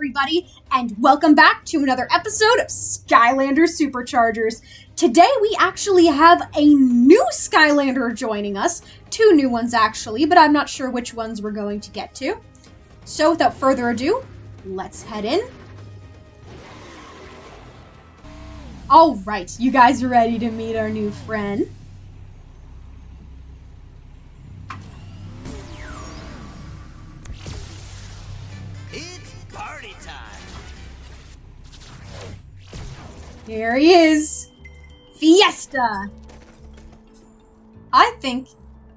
everybody, and welcome back to another episode of Skylanders Superchargers. Today we actually have a new Skylander joining us. Two new ones actually, but I'm not sure which ones we're going to get to. So without further ado, let's head in. Alright, you guys are ready to meet our new friend. Here he is! Fiesta! I think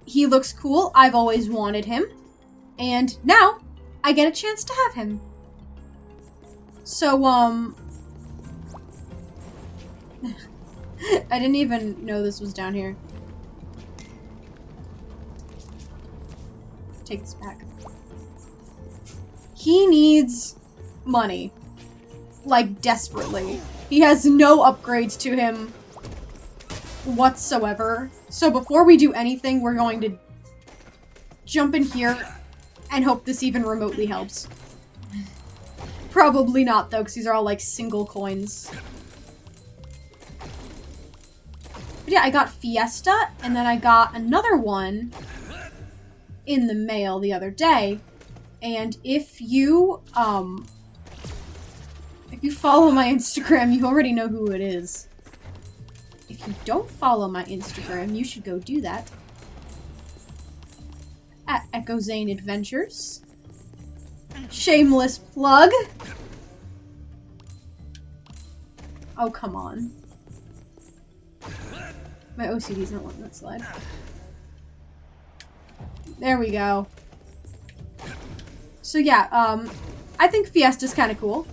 he looks cool. I've always wanted him. And now, I get a chance to have him. So, I didn't even know this was down here. Take this back. He needs money. Like, desperately. He has no upgrades to him whatsoever. So before we do anything, we're going to jump in here and hope this even remotely helps. Probably not, though, because these are all, like, single coins. But yeah, I got Fiesta, and then I got another one in the mail the other day. And if you follow my Instagram, you already know who it is. If you don't follow my Instagram, you should go do that. At Echo Zane Adventures. Shameless plug. Oh, come on. My OCD's not letting that slide. There we go. So yeah, I think Fiesta's kind of cool.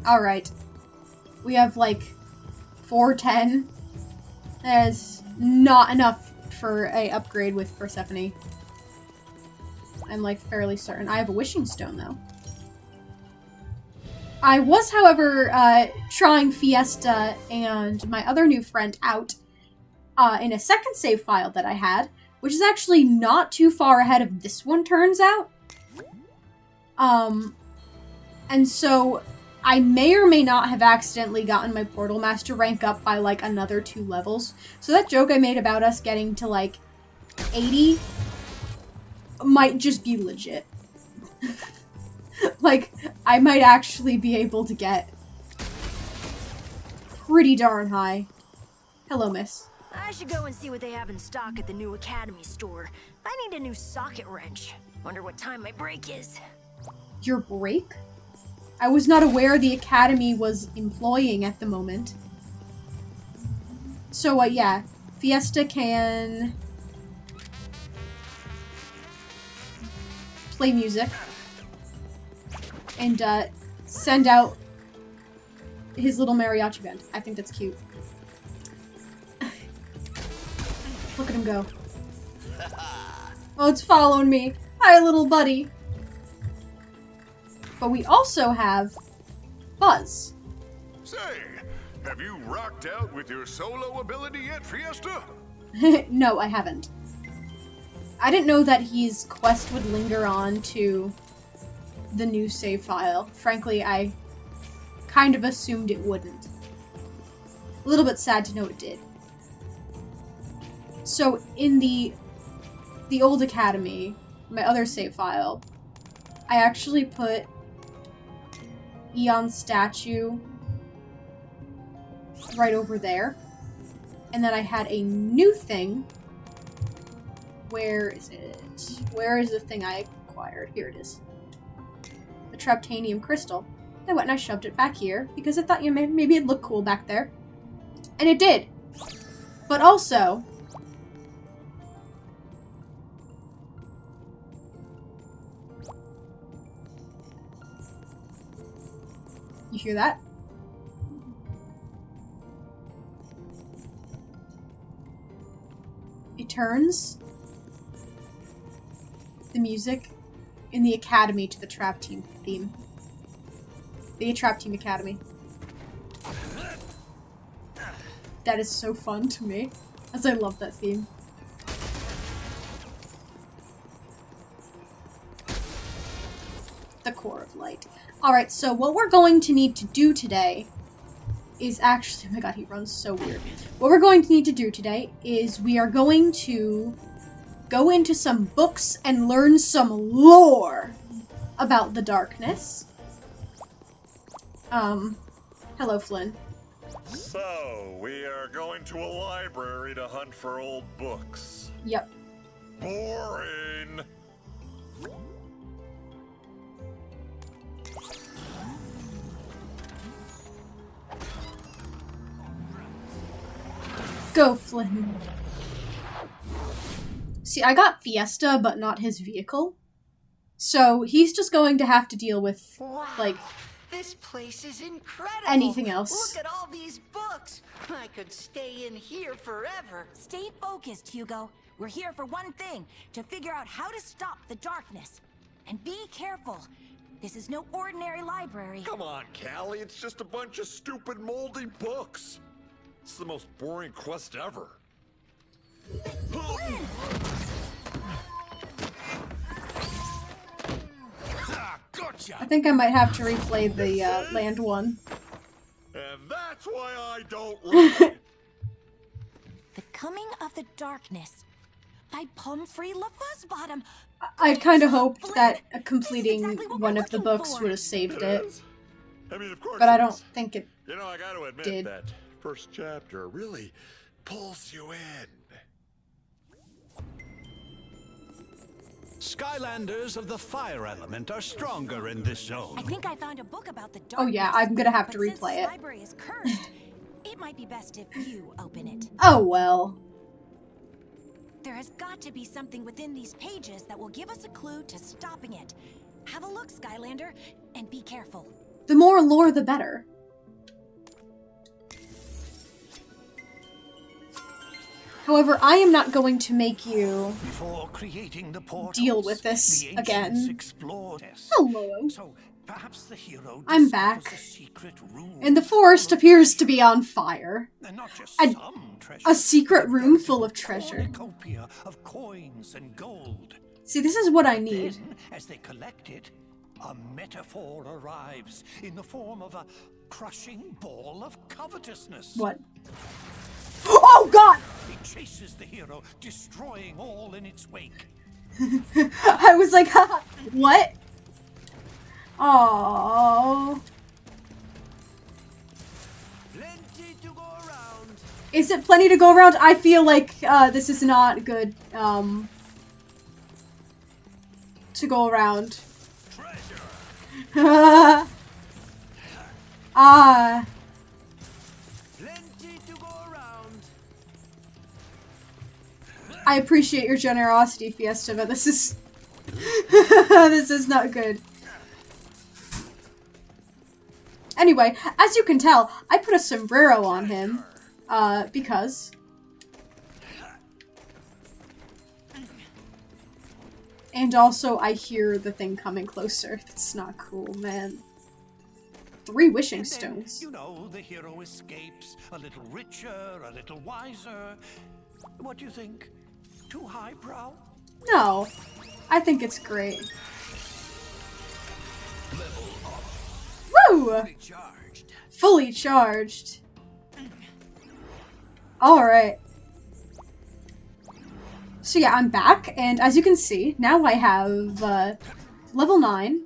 Alright. We have, like, 410. That is not enough for a upgrade with Persephone. I'm, like, fairly certain. I have a wishing stone, though. I was, however, trying Fiesta and my other new friend out in a second save file that I had, which is actually not too far ahead of this one, turns out. And so I may or may not have accidentally gotten my Portal Master rank up by, like, another 2 levels. So that joke I made about us getting to, like, 80 might just be legit. Like, I might actually be able to get pretty darn high. Hello, miss. I should go and see what they have in stock at the new Academy store. I need a new socket wrench. Wonder what time my break is. Your break? I was not aware the Academy was employing at the moment. So, yeah. Fiesta can play music. And, send out his little mariachi band. I think that's cute. Look at him go. Oh, it's following me. Hi, little buddy. But we also have Buzz. Say, have you rocked out with your solo ability yet, Fiesta? No, I haven't. I didn't know that his quest would linger on to the new save file. Frankly, I kind of assumed it wouldn't. A little bit sad to know it did. So, in the old Academy, my other save file, I actually put Eon's statue right over there. And then I had a new thing. Where is it? Where is the thing I acquired? Here it is. The Traptanium crystal. I went and I shoved it back here because I thought, you know, maybe it'd look cool back there. And it did. But also, you hear that? It turns the music in the Academy to the Trap Team theme. The Trap Team Academy. That is so fun to me, as I love that theme. the core of light. Alright, so what we're going to need to do today is actually... Oh my god, he runs so weird. What we're going to need to do today is we are going to go into some books and learn some lore about the darkness. Hello, Flynn. So, we are going to a library to hunt for old books. Yep. Boring! Go, Flynn. See, I got Fiesta, but not his vehicle. So, he's just going to have to deal with, like... This place is incredible. Anything else. Look at all these books. I could stay in here forever. Stay focused, Hugo. We're here for one thing, to figure out how to stop the darkness. And be careful. This is no ordinary library. Come on, Callie, it's just a bunch of stupid moldy books. It's the most boring quest ever. Gotcha. I think I might have to replay the land one. And that's why I don't read. The Coming of the Darkness by Pumphrey LaFuzzbottom. I kind of hoped Flynn, that this is completing exactly what one we're of the looking books for. would have saved it, I mean, of course. but I it don't is. think it You know, I got to admit did. that first chapter really pulls you in. Skylanders of the fire element are stronger in this zone. I think I found a book about the darkness. Oh yeah, I'm gonna have to but since replay this it. library is cursed, it might be best if you open it. Oh well. There has got to be something within these pages that will give us a clue to stopping it. Have a look, Skylander, and be careful. The more lore, the better. However, I am not going to make you Before creating the portals, deal with this the ancients again. explored this. Hello. So perhaps the hero I'm discovers back. a secret room. And the forest appears to be on fire. And not just A- some treasure, a secret but room a full of treasure. cornucopia of coins and gold. See, this is what I need. Then, as they collect it, a metaphor arrives in the form of a crushing ball of covetousness. What? Oh god! It chases the hero, destroying all in its wake. I was like, haha, what? Oh. Plenty to go around. Is it plenty to go around? I feel like this is not good to go around. Treasure. Ah. Plenty to go around. I appreciate your generosity, Fiesta, but this is this is not good. Anyway, as you can tell, I put a sombrero on him, because. And also, I hear the thing coming closer. That's not cool, man. 3 wishing And then, stones. you know, the hero escapes a little richer, a little wiser. What do you think? Too highbrow? No, I think it's great. Woo! Charged. Fully charged. Alright. So yeah, I'm back, and as you can see, now I have, level 9.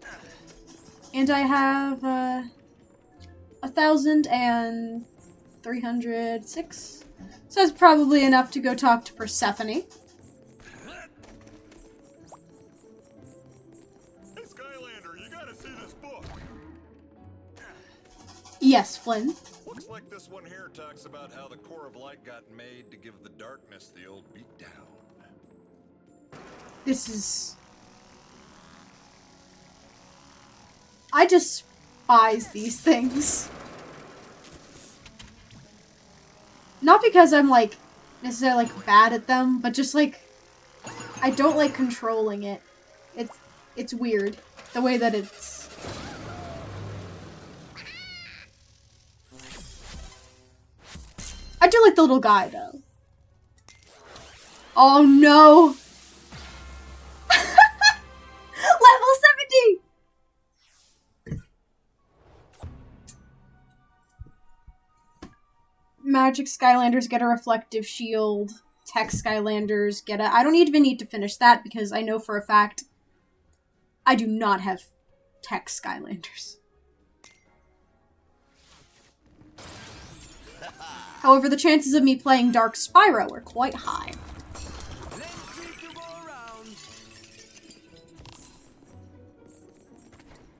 And I have, 1,306. So that's probably enough to go talk to Persephone. Hey, Skylander, you gotta see this book. Yes, Flynn. Looks like this one here talks about how the core of light got made to give the darkness the old beatdown. This is... I despise these things. Not because I'm, like, necessarily, like, bad at them, but just, like, I don't like controlling it. It's weird. The way that it's... I do like the little guy, though. Oh, no! Level 70! Magic Skylanders get a reflective shield. Tech Skylanders get a... I don't even need to finish that because I know for a fact I do not have Tech Skylanders. However, the chances of me playing Dark Spyro are quite high.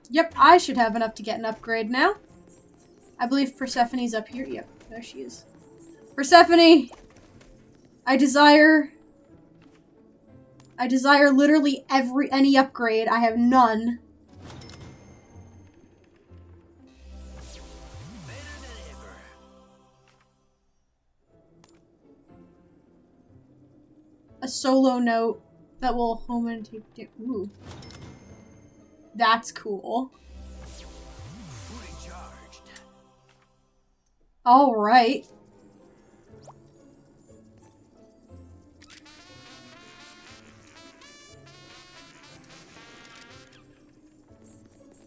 Yep, I should have enough to get an upgrade now. I believe Persephone's up here. Yep, there she is. Persephone! I desire literally any upgrade. I have none. A solo note that will home and take. Ooh. That's cool. Alright.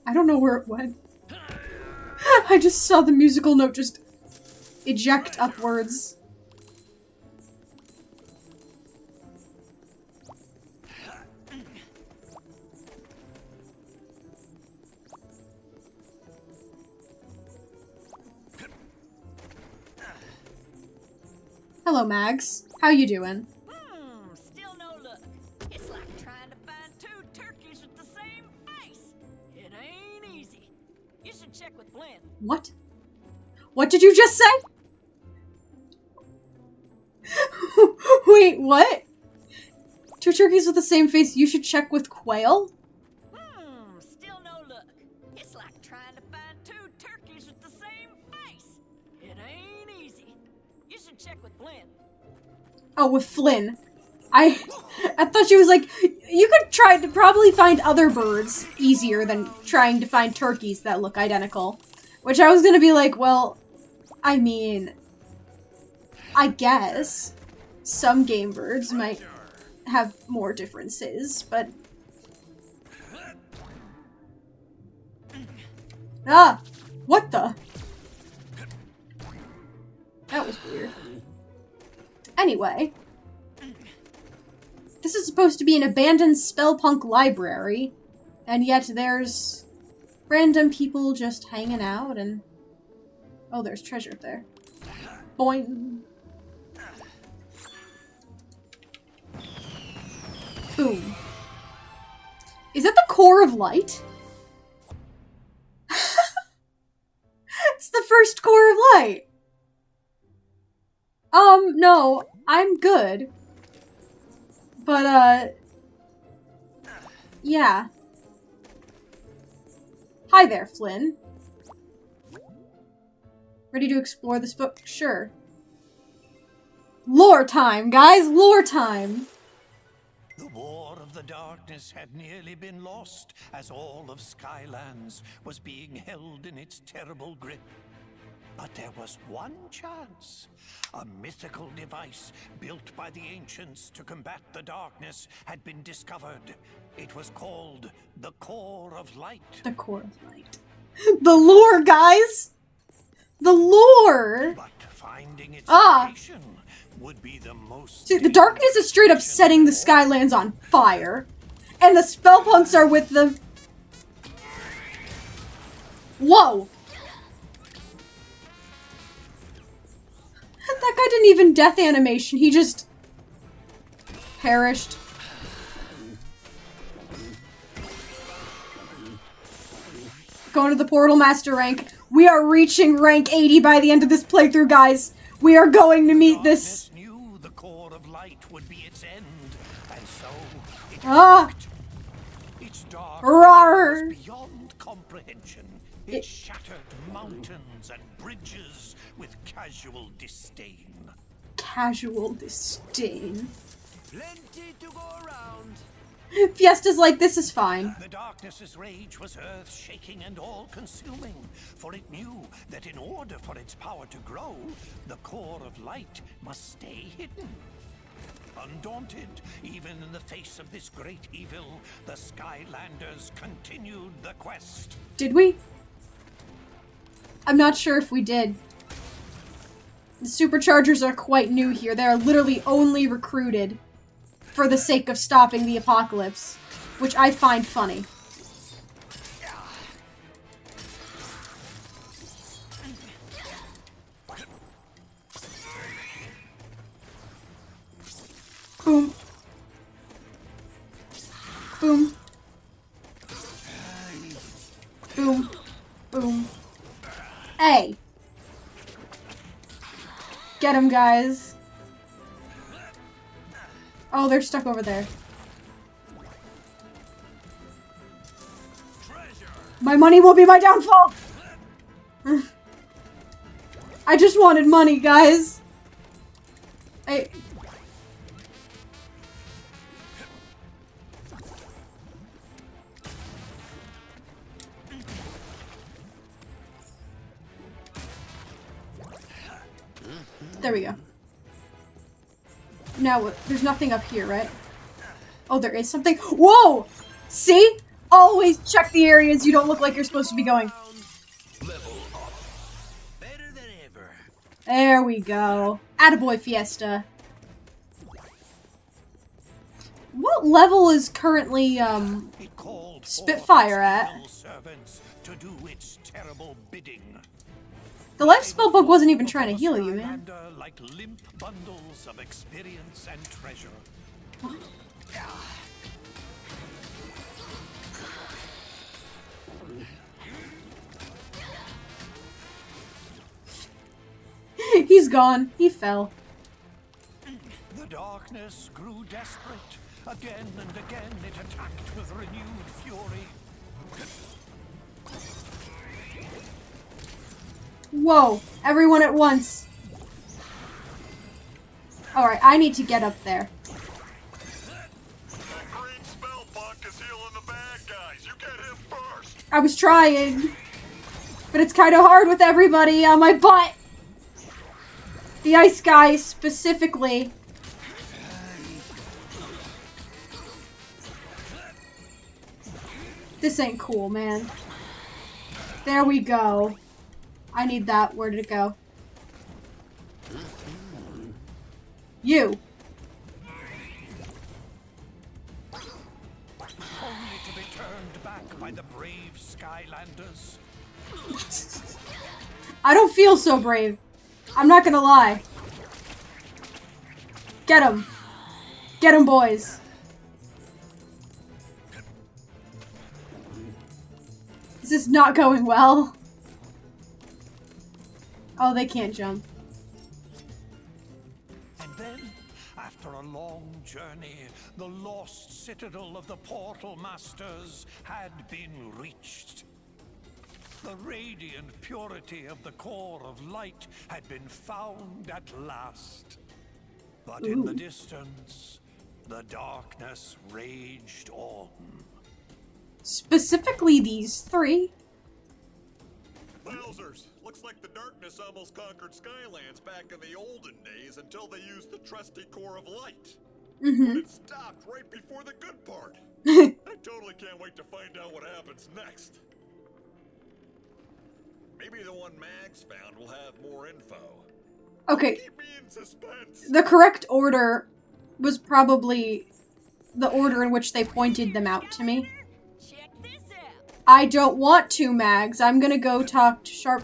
I don't know where it went. I just saw the musical note just eject upwards. Hello, Mags. How you doing? Still no luck. It's like trying to find two turkeys with the same face. It ain't easy. You should check with Flynn. What? What did you just say? Wait, what? Two turkeys with the same face, you should check with Quail? Still no luck. It's like trying to find two turkeys with the same face. It ain't easy. You should check with Flynn. Oh, with Flynn. I thought she was like, you could try to probably find other birds easier than trying to find turkeys that look identical. Which I was gonna be like, well, I mean, I guess some game birds might have more differences, but... Ah! What the? That was weird. Anyway. This is supposed to be an abandoned spellpunk library, and yet there's random people just hanging out and... Oh, there's treasure there. Boing. Boom. Is that the core of light? It's the first core of light. No, I'm good. But, yeah. Hi there, Flynn. Ready to explore this book? Sure. Lore time, guys! Lore time! The War of the Darkness had nearly been lost, as all of Skylands was being held in its terrible grip. But there was one chance. A mythical device built by the ancients to combat the darkness had been discovered. It was called the Core of Light. The Core of Light. The lore, guys! The lore! But finding its location would be the most... Dude, the darkness is straight up setting the Skylands on fire. And the spellpunks are with them. Whoa! That guy didn't even death animation, he just... perished. Going to the Portal Master rank. We are reaching rank 80 by the end of this playthrough, guys. We are going to meet this... knew the Core of Light would be its end, and so it worked. Its dark Roar. was beyond comprehension. It shattered mountains and bridges with casual disdain. Casual disdain. Plenty to go around. Fiesta's like, this is fine. The darkness's rage was earth-shaking and all-consuming, for it knew that in order for its power to grow, the Core of Light must stay hidden. Undaunted, even in the face of this great evil, the Skylanders continued the quest. Did we? I'm not sure if we did. The Superchargers are quite new here. They are literally only recruited for the sake of stopping the apocalypse, which I find funny. Boom. Boom. Boom. Boom. Hey! Get him, guys. Oh, they're stuck over there. My money will be my downfall! I just wanted money, guys. There we go. Now what? There's nothing up here, right? Oh, there is something. Whoa! See? Always check the areas you don't look like you're supposed to be going. Level up. Better than ever. There we go. Attaboy Fiesta. What level is currently, It called Spitfire at? servants to do its terrible bidding. The life spellbook wasn't even trying to heal you, man. Skylander like limp bundles of experience and treasure. He's gone. He fell. The darkness grew desperate. Again and again it attacked with renewed fury. Whoa. Everyone at once. Alright, I need to get up there. That green spellbook is healing the bad guys. You get him first. I was trying. But it's kind of hard with everybody on my butt. The ice guy specifically. This ain't cool, man. There we go. I need that. Where did it go? You. Only to be turned back by the brave Skylanders. I don't feel so brave. I'm not gonna lie. Get him. Get him, boys. This is not going well. Oh, they can't jump. And then, after a long journey, the lost citadel of the Portal Masters had been reached. The radiant purity of the core of light had been found at last. But in the distance, the darkness raged on. Specifically these three. Wowzers. Looks like the darkness almost conquered Skylands back in the olden days until they used the trusty core of light. But it stopped right before the good part. I totally can't wait to find out what happens next. Maybe the one Mags found will have more info. Okay, Keep me in suspense. the correct order was probably the order in which they pointed them out to me. Check this out. I don't want to, Mags. I'm gonna go talk to Sharp.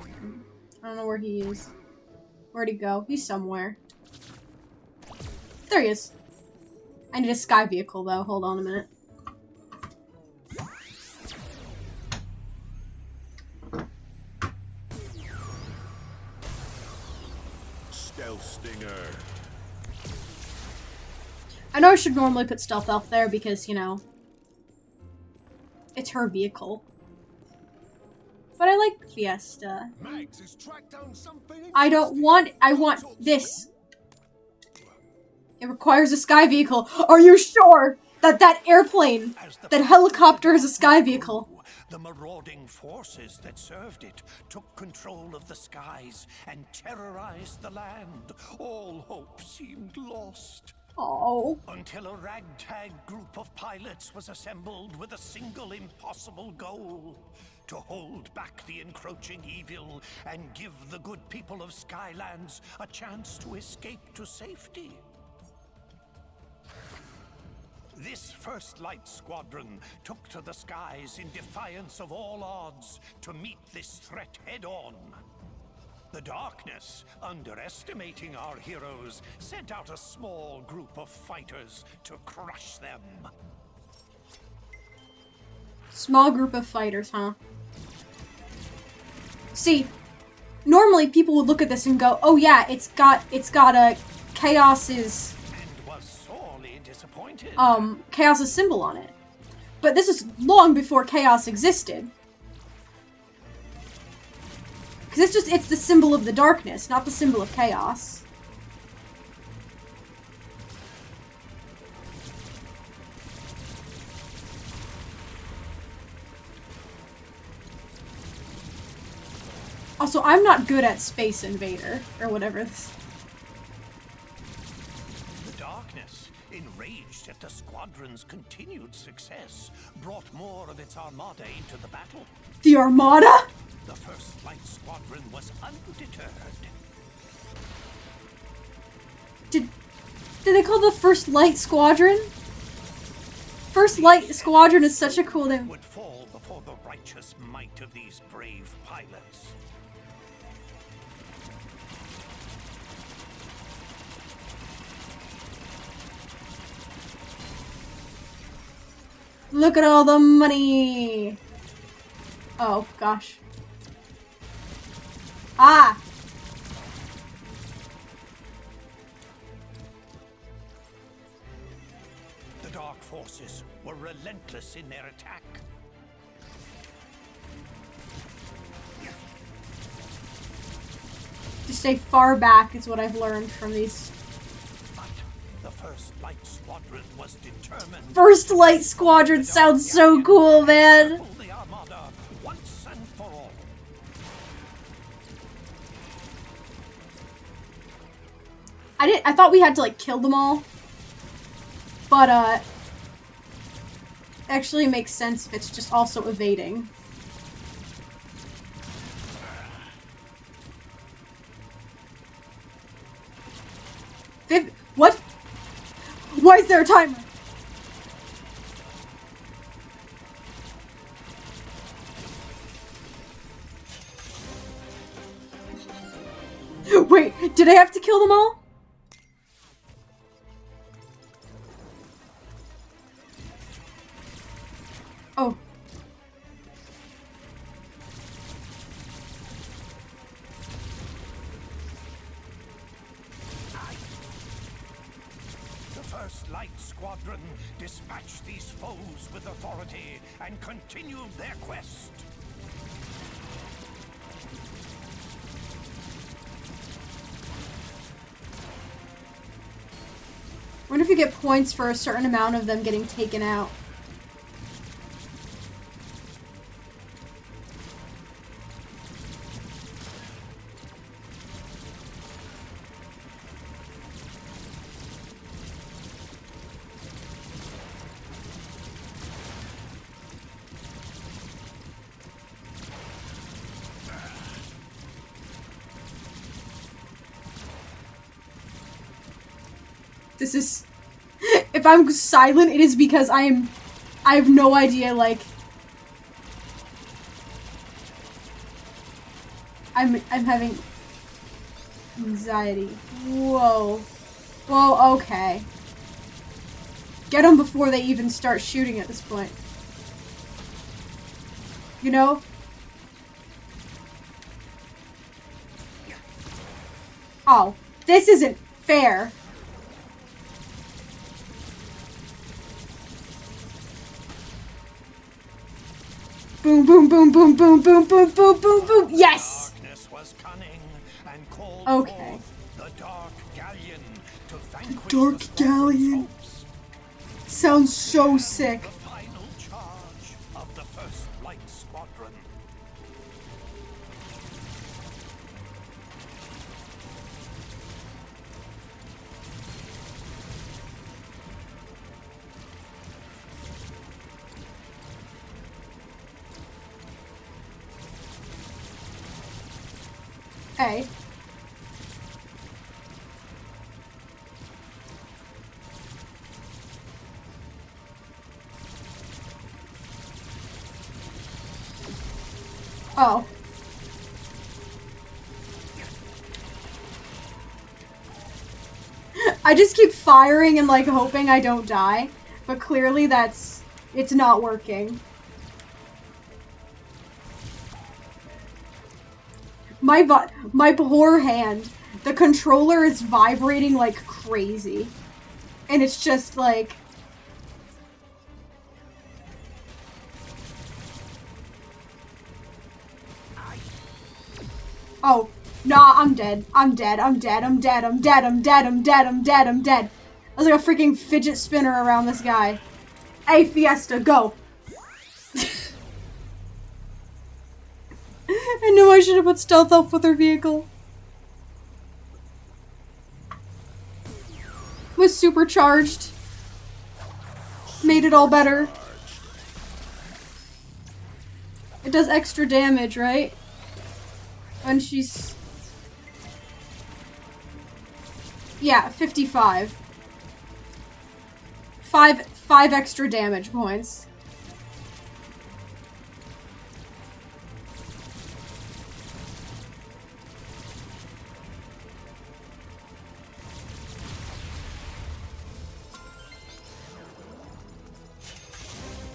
I don't know where he is. Where'd he go? He's somewhere. There he is. I need a sky vehicle, though. Hold on a minute. Stealth Stinger. I know I should normally put Stealth Elf there because, you know, it's her vehicle. But I like Fiesta. Mags has tracked down something. I want this. It requires a sky vehicle. Are you sure that that airplane, that helicopter is a sky vehicle? The marauding forces that served it took control of the skies and terrorized the land. All hope seemed lost. Oh. Until a ragtag group of pilots was assembled with a single impossible goal: to hold back the encroaching evil and give the good people of Skylands a chance to escape to safety. This First Light Squadron took to the skies in defiance of all odds to meet this threat head-on. The darkness, underestimating our heroes, sent out a small group of fighters to crush them. Small group of fighters, huh? See, normally people would look at this and go, "Oh yeah, it's got a Chaos's Chaos's symbol on it." But this is long before Chaos existed. Because it's the symbol of the darkness, not the symbol of Chaos. Also, I'm not good at Space Invader, or whatever this. The darkness, enraged at the squadron's continued success, brought more of its armada into the battle. The Armada? The First Light Squadron was undeterred. Did they call the First Light Squadron? First Light Squadron is such a cool name. Would fall before the righteous might of these brave pilots. Look at all the money! Oh, gosh. Ah! The Dark Forces were relentless in their attack. To stay far back is what I've learned from these. But the First Light Squadron was determined. First Light Squadron sounds so cool, man! The Armada once and for all. I thought we had to, like, kill them all. But, actually makes sense if it's just also evading. What? Why is there a timer? Wait, did I have to kill them all? Oh. The First Light Squadron dispatched these foes with authority and continued their quest. I wonder if you get points for a certain amount of them getting taken out. This is... If I'm silent, it is because I have no idea, like... I'm having... anxiety. Whoa. Whoa, okay. Get them before they even start shooting at this point. You know? Oh, this isn't fair. Boom, boom, boom, boom, boom, boom, boom, boom, boom, boom. Yes! Darkness was cunning and called Okay. forth the Dark Galleon to vanquish Dark the Galleon. hopes. Sounds so sick. The final charge of the First Light Squadron. Hey. Oh. I just keep firing and, like, hoping I don't die. But clearly it's not working. My poor hand. The controller is vibrating like crazy. And it's just like... Oh. Nah, I'm dead. I'm dead. I'm dead. I'm dead. I'm dead. I'm dead. I'm dead. I'm dead. I'm dead. I was like a freaking fidget spinner around this guy. Hey, Fiesta, go. I knew I should have put stealth elf with her vehicle. Was supercharged. Made it all better. It does extra damage, right? When she's... Yeah, 55. Five extra damage points.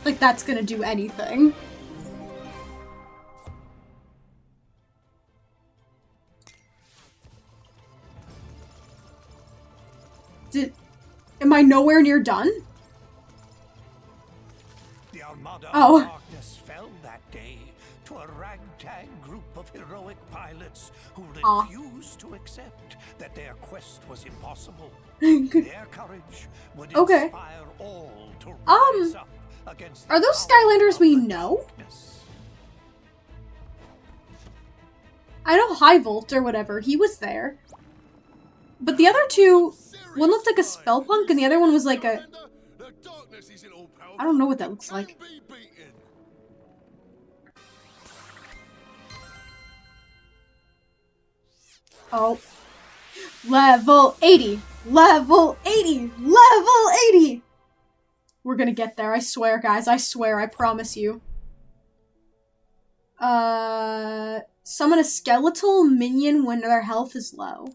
Like, that's gonna do anything. Am I nowhere near done? The Armada Oh. of Darkness fell that day to a ragtag group of heroic pilots who refused to accept that their quest was impossible. Their courage would inspire all to rise up against the Are those power Skylanders of we the know? darkness. I know High Volt or whatever, he was there. But the other two, one looked like a spellpunk and the other one was like a... I don't know what that looks like. Oh. Level 80! Level 80! Level 80! We're gonna get there, I swear, guys. I swear, I promise you. Summon a skeletal minion when their health is low.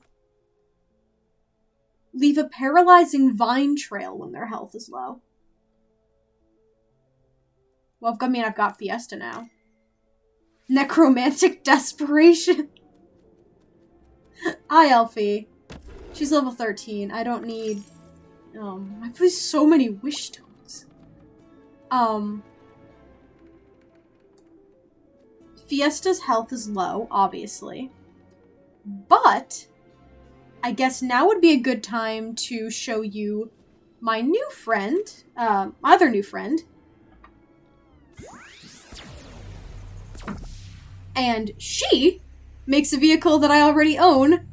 Leave a paralyzing vine trail when their health is low. Well, I've got Fiesta now. Necromantic Desperation. Hi, Elfie. She's level 13. I don't need... I play so many wish stones. Fiesta's health is low, obviously. But... I guess now would be a good time to show you my new friend, other new friend. And she makes a vehicle that I already own,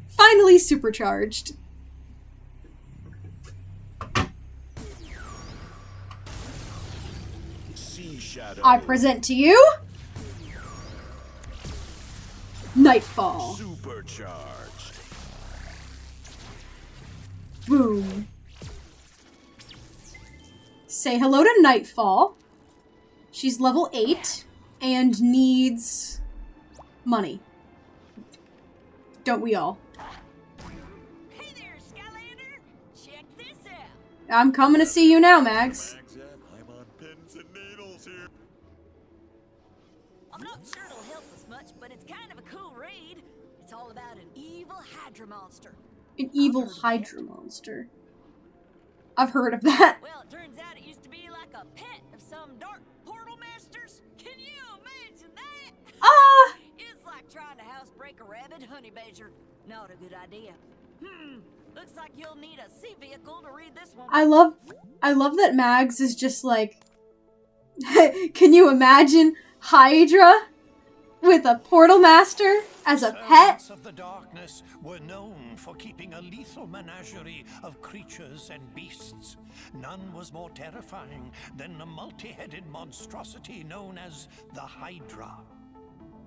finally supercharged. I present to you... Nightfall. Supercharged. Boom. Say hello to Nightfall. She's level 8 and needs money. Don't we all? Hey there, Skylander! Check this out! I'm coming to see you now, Mags. I'm on pins and needles here. I'm not sure it'll help us much, but it's kind of a cool raid. It's all about an evil Hydra monster. An evil Hydra monster. I've heard of that. Well, it turns out it used to be like a pet of some dark portal masters. Can you imagine that? It's like trying to housebreak a rabid honey badger. Not a good idea. Looks like you'll need a sea vehicle to read this one. I love that Mags is just like, can you imagine Hydra with a portal master as a pet? Servants of the Darkness were known for keeping a lethal menagerie of creatures and beasts. None was more terrifying than the multi-headed monstrosity known as the Hydra.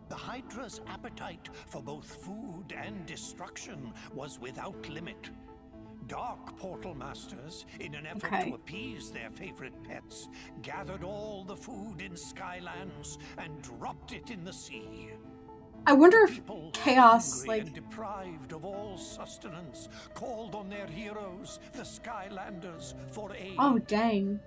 The Hydra's appetite for both food and destruction was without limit. Dark portal masters, in an effort to appease their favorite pets, gathered all the food in Skylands and dropped it in the sea. I wonder if People Chaos, hungry and deprived of all sustenance, called on their heroes, the Skylanders, for aid. Oh, dang.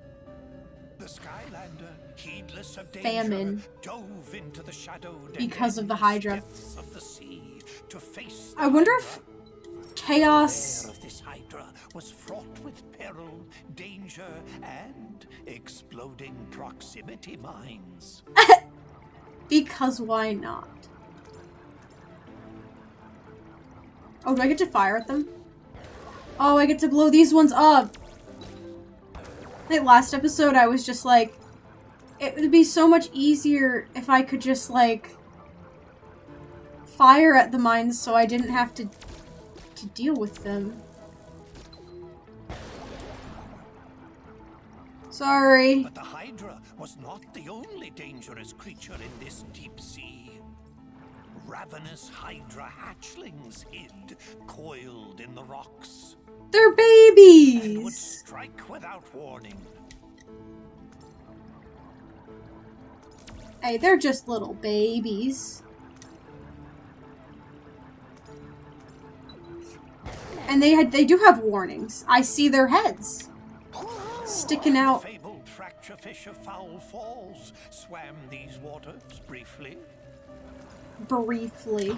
The Skylander, heedless of Famine. danger, dove into the shadowed Because and of the Hydra. depths of the sea to face the I wonder Hydra. if Chaos... The lair of this Hydra was fraught with peril, danger, and exploding proximity mines. Because why not? Oh, do I get to fire at them? Oh, I get to blow these ones up! Like last episode, I was just like, it would be so much easier if I could just, like, fire at the mines so I didn't have to deal with them. Sorry. But the Hydra was not the only dangerous creature in this deep sea. Ravenous Hydra hatchlings hid, coiled in the rocks. They're And would babies! strike without warning. Hey, they're just little babies. And they do have warnings. I see their heads sticking out. The fabled fracture fish of Foul Falls swam these waters briefly. Briefly.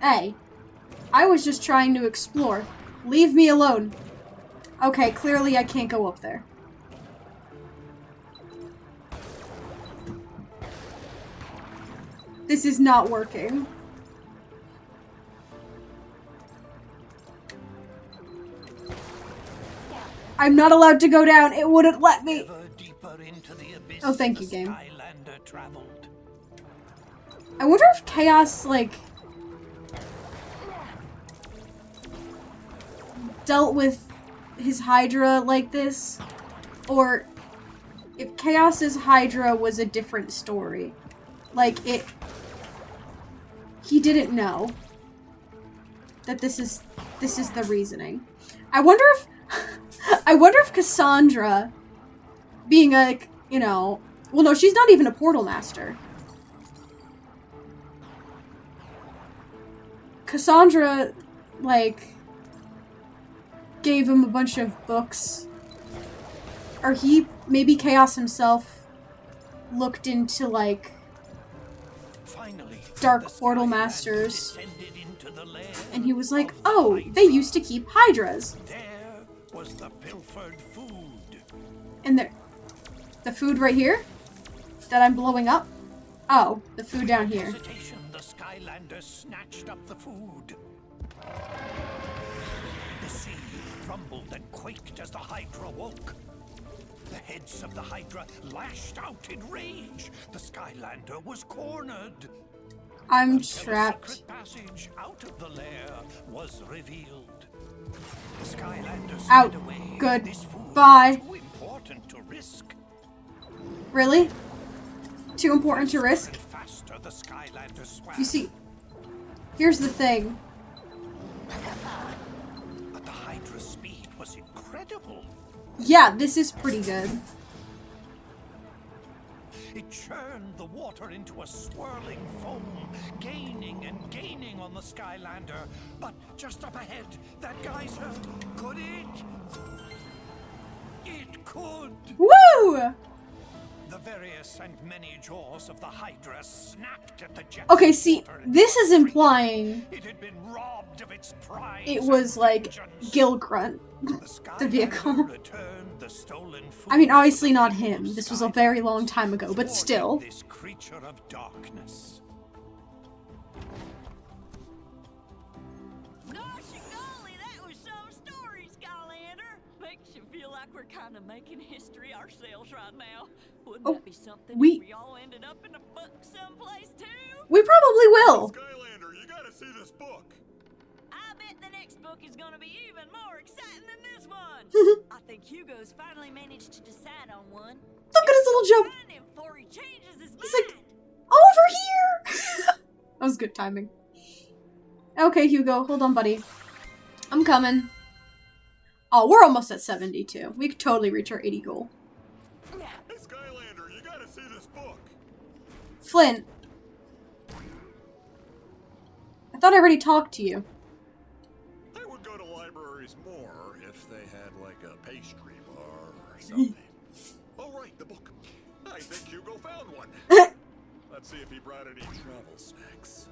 Hey, I was just trying to explore. Leave me alone. Okay, clearly I can't go up there. This is not working. I'm not allowed to go down. It wouldn't let me. Ever deeper into the abyss, Oh, thank you, the game. Skylander traveled. I wonder if Chaos, like, dealt with his Hydra like this, or if Chaos's Hydra was a different story. Like, he didn't know that this is the reasoning. I wonder if Cassandra, being a, you know, well, no, she's not even a portal master. Cassandra, like, gave him a bunch of books. Or maybe Chaos himself looked into, like, Finally, Dark the Portal Skylanders Masters. descended into the lair And he was like, of the oh, Hydra. they used to keep Hydras. There was the pilfered food. And the food right here? That I'm blowing up? Oh, the food down here. Hesitation, the Skylanders snatched up the food. The sea rumbled and quaked as the Hydra woke. The heads of the Hydra lashed out in rage. The Skylander was cornered. I'm Until a trapped. secret passage out of the lair was revealed. The Skylanders Out. hid away. Good. This food Bye. was too important to risk. Really? Too important to risk? Faster the Skylanders swam. You see, here's the thing. But the Hydra's speed was incredible. Yeah, this is pretty good. It churned the water into a swirling foam, gaining and gaining on the Skylander. But just up ahead, that geyser, could it? It could! Woo! The various and many jaws of the Hydra snapped at the jet. Okay, see, this is implying It had been robbed of its prize. it was like vengeance. Gil Grunt, the Skylander vehicle. returned the stolen food I mean, obviously to the not people him. of This was a very long time ago, but thwarting still. This creature of darkness. Gosh golly, that was some story, Skylander. Makes you feel like we're kind of making history ourselves right now. Wouldn't Oh, that be something we- if we all ended up in a book someplace too? We probably will. Skylander, you gotta see this book. I bet the next book is gonna be even more exciting than this one. I think Hugo's finally managed to decide on one. Look at his little jump. Find him before he changes his He's mind. like, over here! That was good timing. Okay, Hugo, hold on, buddy. I'm coming. Oh, we're almost at 72. We could totally reach our 80 goal. Hey, Skylander, you gotta see this book. Flint. I thought I already talked to you. I would go to libraries more if they had like a pastry bar or something. Oh, right, the book. I think Hugo found one. Let's see if he brought any travel snacks.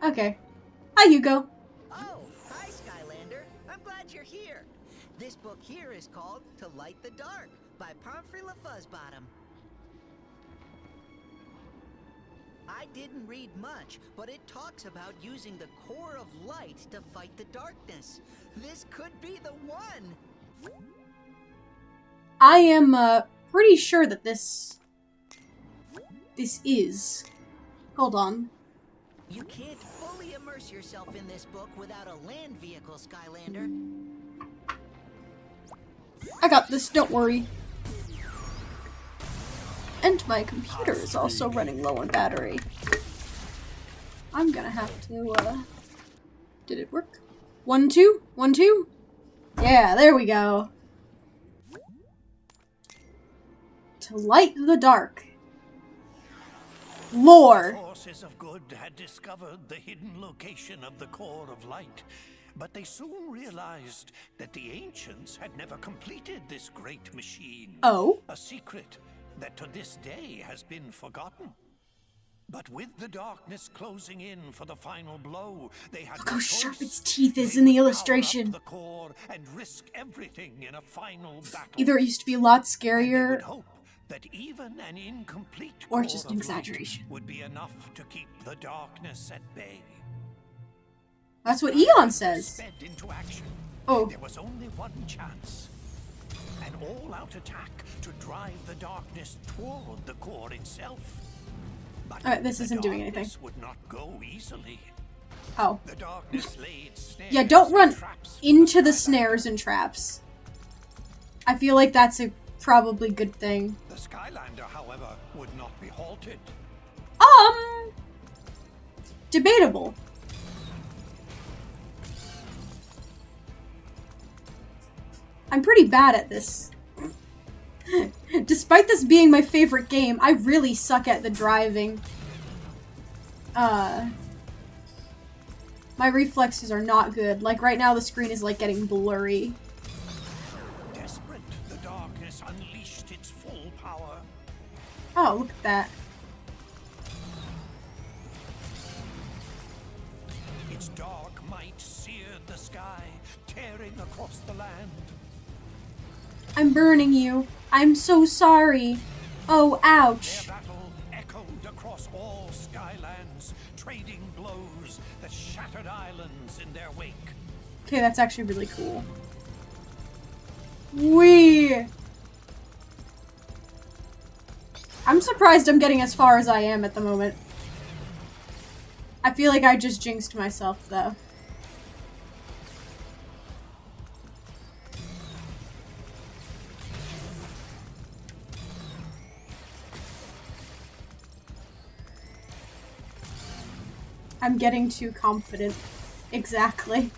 Okay. Hi, Hugo. Oh, hi, Skylander. I'm glad you're here. This book here is called To Light the Dark by Pomfrey LaFuzzbottom. I didn't read much, but it talks about using the core of light to fight the darkness. This could be the one. I am pretty sure that this is. Hold on. You can't fully immerse yourself in this book without a land vehicle, Skylander. I got this, don't worry. And my computer is also running low on battery. I'm gonna have to, did it work? 1, 2? 1, 2? Yeah, there we go. To light the dark. Lore. The forces of good had discovered the hidden location of the core of light, but they soon realized that the ancients had never completed this great machine. Oh? A secret that to this day has been forgotten. But with the darkness closing in for the final blow, they had Look no how sharp choice. its teeth is They in the would power illustration. up the core and risk everything in a final battle. Either it used to be a lot And they scarier, would hope that even an incomplete or core it's just of an light exaggeration. would be enough to keep the darkness at bay. That's what Eon says. Sped into action. Oh. There was only one chance. An all-out attack to drive the darkness toward the core itself. But Alright, this the isn't doing anything. darkness would not go easily. Oh. The darkness laid snares Yeah, don't and run traps for into the Skylanders. snares and traps. I feel like that's a probably good thing. The Skylander, however, would not be halted. Debatable. I'm pretty bad at this. Despite this being my favorite game, I really suck at the driving. My reflexes are not good. Like right now the screen is like getting blurry. Desperate, the darkness unleashed its full power. Oh, look at that. Its dark might seared the sky, tearing across the land. I'm burning you. I'm so sorry. Oh, ouch. Their battle echoed across all Skylands, trading blows that shattered islands in their wake. Okay, that's actually really cool. Whee! I'm surprised I'm getting as far as I am at the moment. I feel like I just jinxed myself, though. I'm getting too confident. Exactly.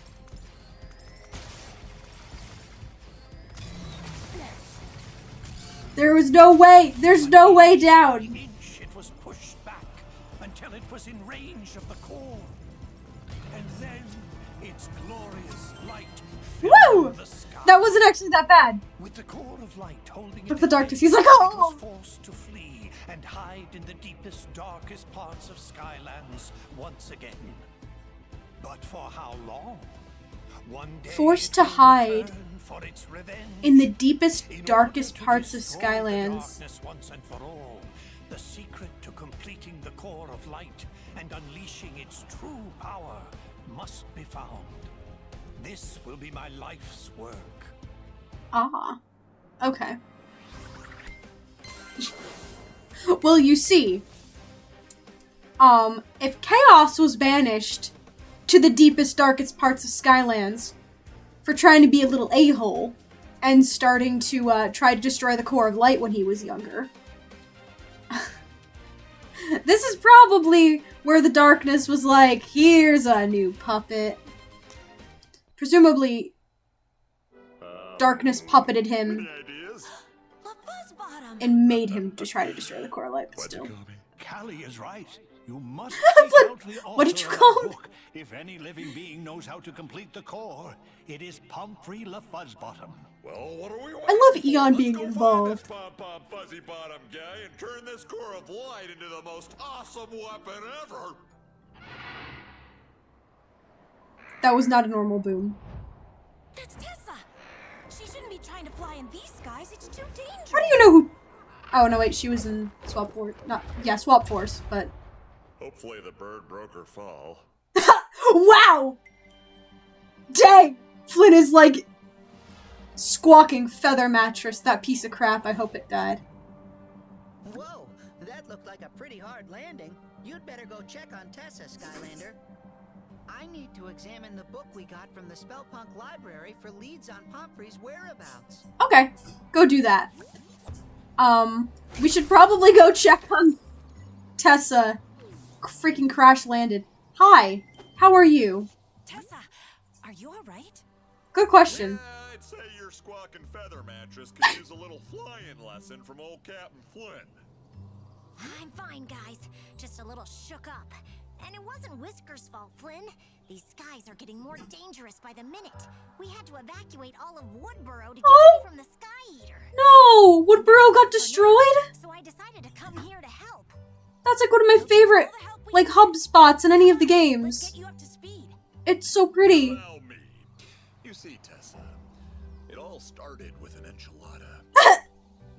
There was no way! There's no way down! Every inch it was pushed back until it was in range of the core. And then its glorious light Woo! filled the sky. That wasn't actually that bad. With the core of light holding But it the at darkness, bay, he's like, it oh! was forced to flee and hide in the deepest, darkest parts of Skylands once again. But for how long? One day Forced it to will hide return for its revenge. In the deepest, In order darkest to parts of destroy the Skylands. darkness once and for all, the secret to completing the core of light and unleashing its true power must be found. This will be my life's work. Ah. Okay. Well, you see, if chaos was banished to the deepest, darkest parts of Skylands for trying to be a little a-hole and starting to try to destroy the core of light when he was younger. This is probably where the darkness was like, here's a new puppet. Presumably, darkness puppeted him and made him to try to destroy the core of light, but still. Callie is right. You must What did you call him? If any living being knows how to complete the core, it is Pumphrey LaFuzzbottom. Well, what are we waiting I love for? Eon Let's being go involved. Find this pom-pom fuzzy bottom guy and turn this core of light into the most awesome weapon ever. That was not a normal boom. That's Tessa. She shouldn't be trying to fly in these skies. It's too dangerous. How do you know who... Oh, no, wait, she was in Swap Force. Swap Force, but... Hopefully the bird broke her fall. Wow! Dang! Flynn is like... squawking feather mattress. That piece of crap. I hope it died. Whoa, that looked like a pretty hard landing. You'd better go check on Tessa, Skylander. I need to examine the book we got from the Spellpunk library for leads on Pumphrey's whereabouts. Okay, go do that. We should probably go check on Tessa. Freaking crash landed. Hi, how are you? Tessa, are you alright? Good question. Yeah, I'd say your squawking feather mattress could use a little flying lesson from old Captain Flynn. I'm fine, guys. Just a little shook up. And it wasn't Whisker's fault, Flynn. These skies are getting more dangerous by the minute. We had to evacuate all of Woodboro to get away from the Sky Eater. No! Woodboro got destroyed? So I decided to come here to help. That's like one of my favorite, like, hub spots in any of the Let's games. get you up to speed. It's so pretty. Allow me. You see, Tessa, it all started with an enchilada.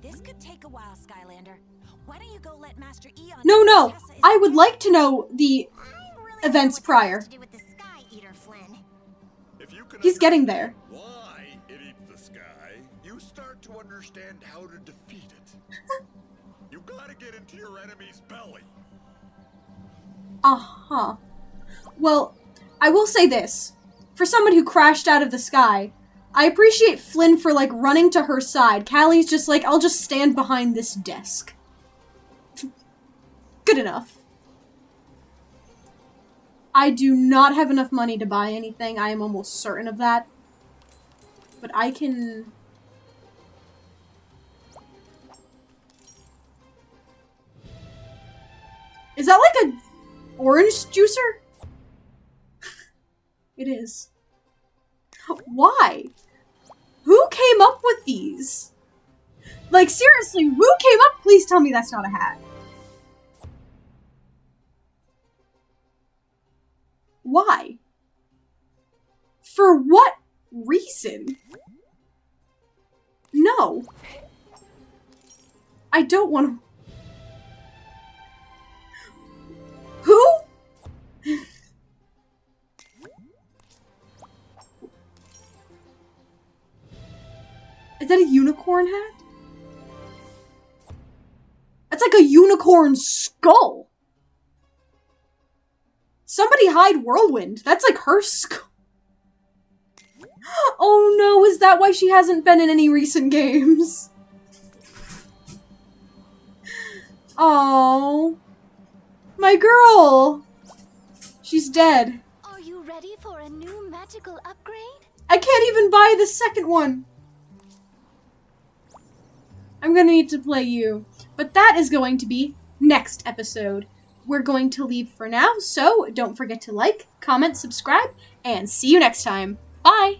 This could take a while, Skylander. Why don't you go let Master Eon No, know no. Tessa is I would okay? like to know the I really events don't know what prior. this has to do with the Sky Eater, Flynn. If you can He's getting there. why it eats the sky, you start to understand how to defeat it. You gotta get into your enemy's belly. Uh-huh. Well, I will say this. For someone who crashed out of the sky, I appreciate Flynn for, like, running to her side. Callie's just like, I'll just stand behind this desk. Good enough. I do not have enough money to buy anything. I am almost certain of that. But I can... Is that like a orange juicer? It is. Why? Who came up with these? Like, seriously, who came up? Please tell me that's not a hat. Why? For what reason? No. I don't want to... Who? Is that a unicorn hat? That's like a unicorn skull. Somebody hide Whirlwind. That's like her skull. Oh no, is that why she hasn't been in any recent games? Oh, my girl. She's dead. Are you ready for a new magical upgrade? I can't even buy the second one. I'm gonna need to play you. But that is going to be next episode. We're going to leave for now, so don't forget to like, comment, subscribe, and see you next time. Bye!